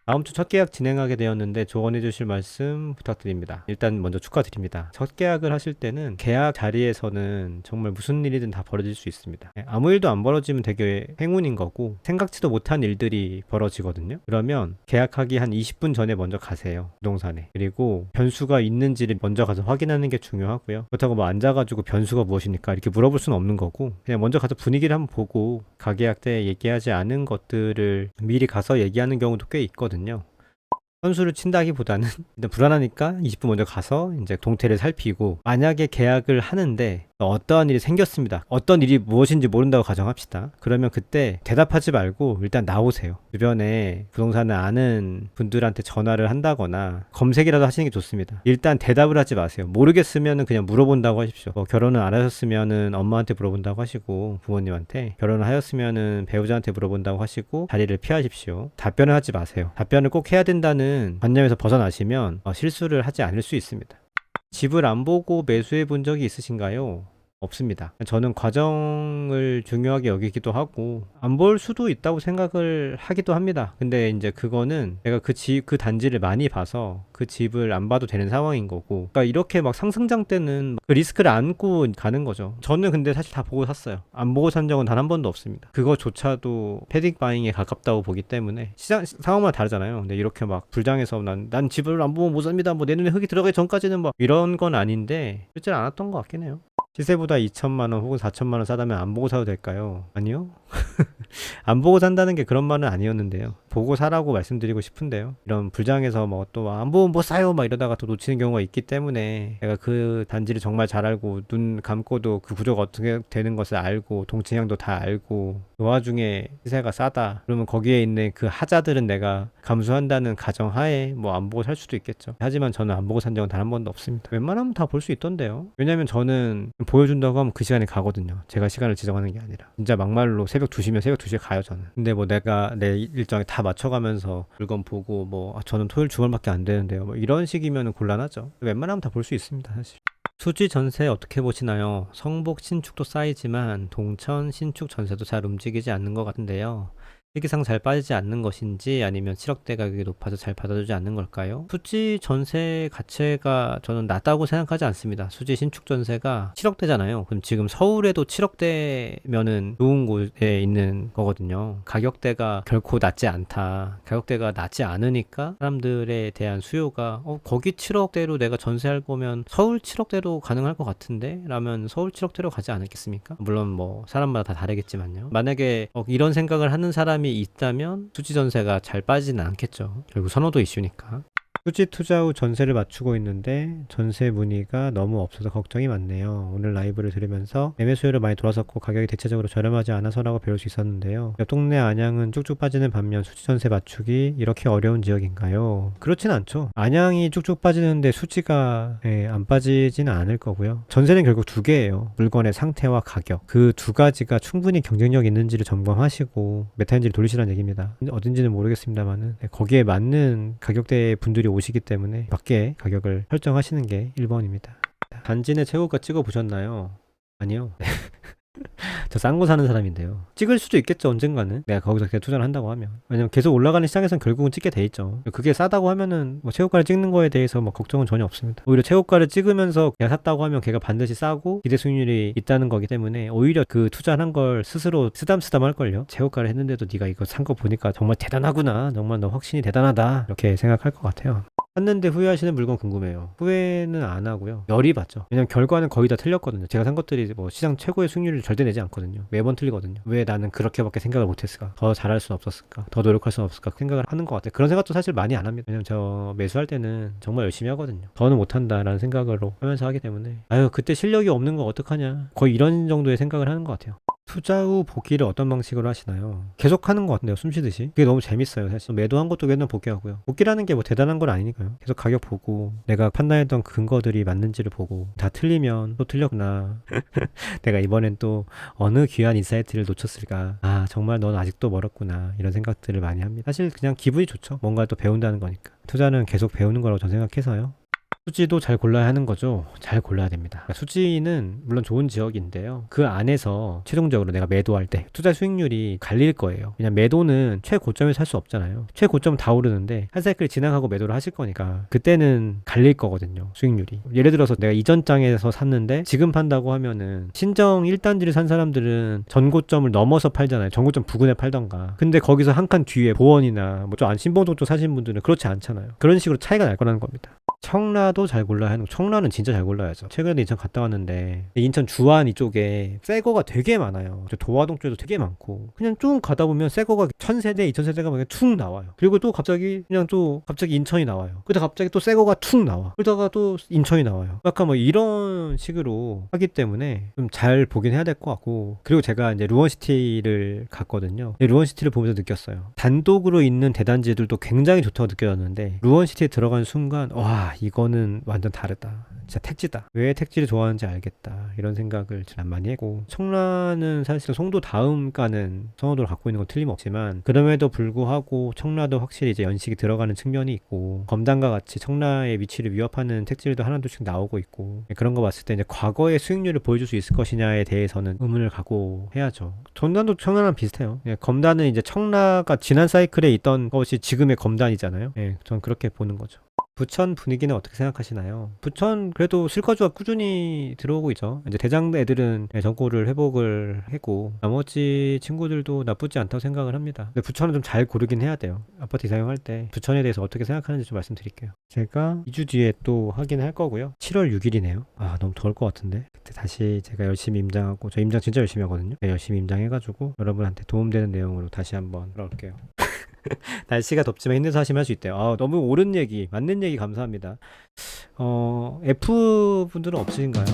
다음 주 첫 계약 진행하게 되었는데 조언해 주실 말씀 부탁드립니다. 일단 먼저 축하드립니다. 첫 계약을 하실 때는 계약 자리에서는 정말 무슨 일이든 다 벌어질 수 있습니다. 아무 일도 안 벌어지면 되게 행운인 거고 생각지도 못한 일들이 벌어지거든요. 그러면 계약하기 한 20분 전에 먼저 가세요. 부동산에. 그리고 변수가 있는지를 먼저 가서 확인하는 게 중요하고요. 그렇다고 뭐 앉아가지고 변수가 무엇입니까? 이렇게 물어볼 수는 없는 거고 그냥 먼저 가서 분위기를 한번 보고 가계약 때 얘기하지 않은 것들을 미리 가서 얘기하는 경우도 꽤 있거든요. 선수를 친다기보다는 일단 불안하니까 20분 먼저 가서 이제 동태를 살피고 만약에 계약을 하는데 어떠한 일이 생겼습니다. 어떤 일이 무엇인지 모른다고 가정합시다. 그러면 그때 대답하지 말고 일단 나오세요. 주변에 부동산을 아는 분들한테 전화를 한다거나 검색이라도 하시는 게 좋습니다. 일단 대답을 하지 마세요. 모르겠으면 그냥 물어본다고 하십시오. 결혼을 안 하셨으면 엄마한테 물어본다고 하시고 부모님한테 결혼을 하였으면 배우자한테 물어본다고 하시고 자리를 피하십시오. 답변을 하지 마세요. 답변을 꼭 해야 된다는 관념에서 벗어나시면 실수를 하지 않을 수 있습니다. 집을 안 보고 매수해 본 적이 있으신가요? 없습니다. 저는 과정을 중요하게 여기기도 하고 안 볼 수도 있다고 생각을 하기도 합니다. 근데 이제 그거는 내가 그 단지를 많이 봐서 그 집을 안 봐도 되는 상황인 거고 그러니까 이렇게 막 상승장 때는 그 리스크를 안고 가는 거죠. 저는 근데 사실 다 보고 샀어요. 안 보고 산 적은 단 한 번도 없습니다. 그거조차도 패닉 바잉에 가깝다고 보기 때문에 시장 상황마다 다르잖아요. 근데 이렇게 막 불장해서 난 집을 안 보면 못 삽니다. 뭐 내 눈에 흙이 들어가기 전까지는 뭐 이런 건 아닌데 실제로 않았던 것 같긴 해요. 시세보다 2천만 원 혹은 4천만 원 싸다면 안 보고 사도 될까요? 아니요. 안 보고 산다는 게 그런 말은 아니었는데요. 보고 사라고 말씀드리고 싶은데요. 이런 불장에서 뭐 또 안 보면 뭐 싸요 막 이러다가 또 놓치는 경우가 있기 때문에 내가 그 단지를 정말 잘 알고 눈 감고도 그 구조가 어떻게 되는 것을 알고 동치향도 다 알고 그 와중에 시세가 싸다. 그러면 거기에 있는 그 하자들은 내가 감수한다는 가정하에 뭐 안 보고 살 수도 있겠죠. 하지만 저는 안 보고 산 적은 단 한 번도 없습니다. 웬만하면 다 볼 수 있던데요. 왜냐면 저는 보여준다고 하면 그 시간에 가거든요. 제가 시간을 지정하는 게 아니라. 진짜 막말로 새벽 2시면 새벽 2시에 가요, 저는. 근데 뭐 내가 내 일정에 다 맞춰가면서 물건 보고 뭐 저는 토요일 주말밖에 안 되는데요. 뭐 이런 식이면 곤란하죠. 웬만하면 다 볼 수 있습니다, 사실. 수지 전세 어떻게 보시나요? 성복 신축도 쌓이지만 동천 신축 전세도 잘 움직이지 않는 것 같은데요. 시기상 잘 빠지지 않는 것인지 아니면 7억대 가격이 높아서 잘 받아주지 않는 걸까요? 수지 전세 가치가 저는 낮다고 생각하지 않습니다. 수지 신축 전세가 7억대잖아요. 그럼 지금 서울에도 7억대면은 좋은 곳에 있는 거거든요. 가격대가 결코 낮지 않다. 가격대가 낮지 않으니까 사람들에 대한 수요가 거기 7억대로 내가 전세할 거면 서울 7억대로 가능할 것 같은데? 라면 서울 7억대로 가지 않았겠습니까? 물론 뭐 사람마다 다 다르겠지만요. 만약에 이런 생각을 하는 사람이 있다면 수지 전세가 잘 빠지지는 않겠죠. 결국 선호도 이슈니까. 수지 투자 후 전세를 맞추고 있는데 전세 문의가 너무 없어서 걱정이 많네요. 오늘 라이브를 들으면서 매매 수요를 많이 돌아섰고 가격이 대체적으로 저렴하지 않아서라고 배울 수 있었는데요. 옆 동네 안양은 쭉쭉 빠지는 반면 수지 전세 맞추기 이렇게 어려운 지역인가요? 그렇진 않죠. 안양이 쭉쭉 빠지는데 수지가 안 빠지지는 않을 거고요. 전세는 결국 두 개예요. 물건의 상태와 가격. 그 두 가지가 충분히 경쟁력 있는지를 점검하시고 메타인지를 돌리시라는 얘기입니다. 어딘지는 모르겠습니다만은 거기에 맞는 가격대의 분들이 오시기 때문에 맞게 가격을 설정하시는 게 1번입니다. 단지 내 최고가 찍어보셨나요? 아니요. 저 싼 거 사는 사람인데요. 찍을 수도 있겠죠, 언젠가는. 내가 거기서 그냥 투자를 한다고 하면. 왜냐면 계속 올라가는 시장에선 결국은 찍게 돼 있죠. 그게 싸다고 하면은 뭐 최고가를 찍는 거에 대해서 뭐 걱정은 전혀 없습니다. 오히려 최고가를 찍으면서 걔가 샀다고 하면 걔가 반드시 싸고 기대 수익률이 있다는 거기 때문에 오히려 그 투자한 걸 스스로 쓰담쓰담 할걸요. 최고가를 했는데도 네가 이거 산 거 보니까 정말 대단하구나. 정말 너 확신이 대단하다. 이렇게 생각할 것 같아요. 샀는데 후회하시는 물건 궁금해요. 후회는 안 하고요. 열이 받죠. 왜냐면 결과는 거의 다 틀렸거든요. 제가 산 것들이 뭐 시장 최고의 수익률을 절대 내지 않거든요. 매번 틀리거든요. 왜 나는 그렇게밖에 생각을 못했을까? 더 잘할 수는 없었을까? 더 노력할 수는 없을까? 생각을 하는 것 같아요. 그런 생각도 사실 많이 안 합니다. 왜냐면 저 매수할 때는 정말 열심히 하거든요. 더는 못한다라는 생각으로 하면서 하기 때문에 아유 그때 실력이 없는 거 어떡하냐. 거의 이런 정도의 생각을 하는 것 같아요. 투자 후 복귀를 어떤 방식으로 하시나요? 계속 하는 것 같은데요, 숨 쉬듯이. 그게 너무 재밌어요, 사실. 매도한 것도 맨날 복귀하고요. 복귀라는 게 뭐 대단한 건 아니니까요. 계속 가격 보고, 내가 판단했던 근거들이 맞는지를 보고, 다 틀리면 또 틀렸구나. 내가 이번엔 또 어느 귀한 인사이트를 놓쳤을까. 아, 정말 넌 아직도 멀었구나. 이런 생각들을 많이 합니다. 사실 그냥 기분이 좋죠. 뭔가 또 배운다는 거니까. 투자는 계속 배우는 거라고 저는 생각해서요. 수지도 잘 골라야 하는 거죠. 잘 골라야 됩니다. 그러니까 수지는 물론 좋은 지역인데요. 그 안에서 최종적으로 내가 매도할 때 투자 수익률이 갈릴 거예요. 그냥 매도는 최고점에서 할 수 없잖아요. 최고점은 다 오르는데 한 사이클 지나가고 매도를 하실 거니까 그때는 갈릴 거거든요. 수익률이. 예를 들어서 내가 이전 장에서 샀는데 지금 판다고 하면은 신정 1단지를 산 사람들은 전고점을 넘어서 팔잖아요. 전고점 부근에 팔던가. 근데 거기서 한 칸 뒤에 보원이나 뭐 좀 안 신봉동 쪽 사신 분들은 그렇지 않잖아요. 그런 식으로 차이가 날 거라는 겁니다. 청라도 잘 골라야 하는 거. 청라는 진짜 잘 골라야죠. 최근에 인천 갔다 왔는데 인천 주안 이쪽에 새거가 되게 많아요. 저 도화동 쪽에도 되게 많고 그냥 쭉 가다 보면 새거가 1000세대 2000세대가 그냥 툭 나와요. 그리고 또 갑자기 그냥 또 갑자기 인천이 나와요. 그러다 갑자기 또 새거가 툭 나와. 그러다가 또 인천이 나와요. 약간 뭐 이런 식으로 하기 때문에 좀 잘 보긴 해야 될 것 같고, 그리고 제가 이제 루원시티를 갔거든요. 루원시티를 보면서 느꼈어요. 단독으로 있는 대단지들도 굉장히 좋다고 느껴졌는데 루원시티에 들어간 순간 와, 이거는 완전 다르다. 진짜 택지다. 왜 택지를 좋아하는지 알겠다. 이런 생각을 지난 많이 했고, 청라는 사실 송도 다음 가는 선호도를 갖고 있는 건 틀림없지만 그럼에도 불구하고 청라도 확실히 이제 연식이 들어가는 측면이 있고, 검단과 같이 청라의 위치를 위협하는 택지들도 하나둘씩 나오고 있고, 그런 거 봤을 때 이제 과거의 수익률을 보여줄 수 있을 것이냐에 대해서는 의문을 갖고 해야죠. 전단도 청라랑 비슷해요. 검단은 이제 청라가 지난 사이클에 있던 것이 지금의 검단이잖아요. 전 그렇게 보는 거죠. 부천 분위기는 어떻게 생각하시나요? 부천 그래도 실거주가 꾸준히 들어오고 있죠. 이제 대장 애들은 전골을 회복을 했고 나머지 친구들도 나쁘지 않다고 생각을 합니다. 근데 부천은 좀 잘 고르긴 해야 돼요. 아파트 이사용할 때 부천에 대해서 어떻게 생각하는지 좀 말씀드릴게요. 제가 2주 뒤에 또 확인할 거고요. 7월 6일이네요. 아, 너무 더울 것 같은데. 그때 다시 제가 열심히 임장하고, 저 임장 진짜 열심히 하거든요. 열심히 임장해가지고 여러분한테 도움되는 내용으로 다시 한번 돌아올게요. 날씨가 덥지만 힘내서 하시면 할 수 있대요. 아, 너무 옳은 얘기, 맞는 얘기 감사합니다. F분들은 없으신가요?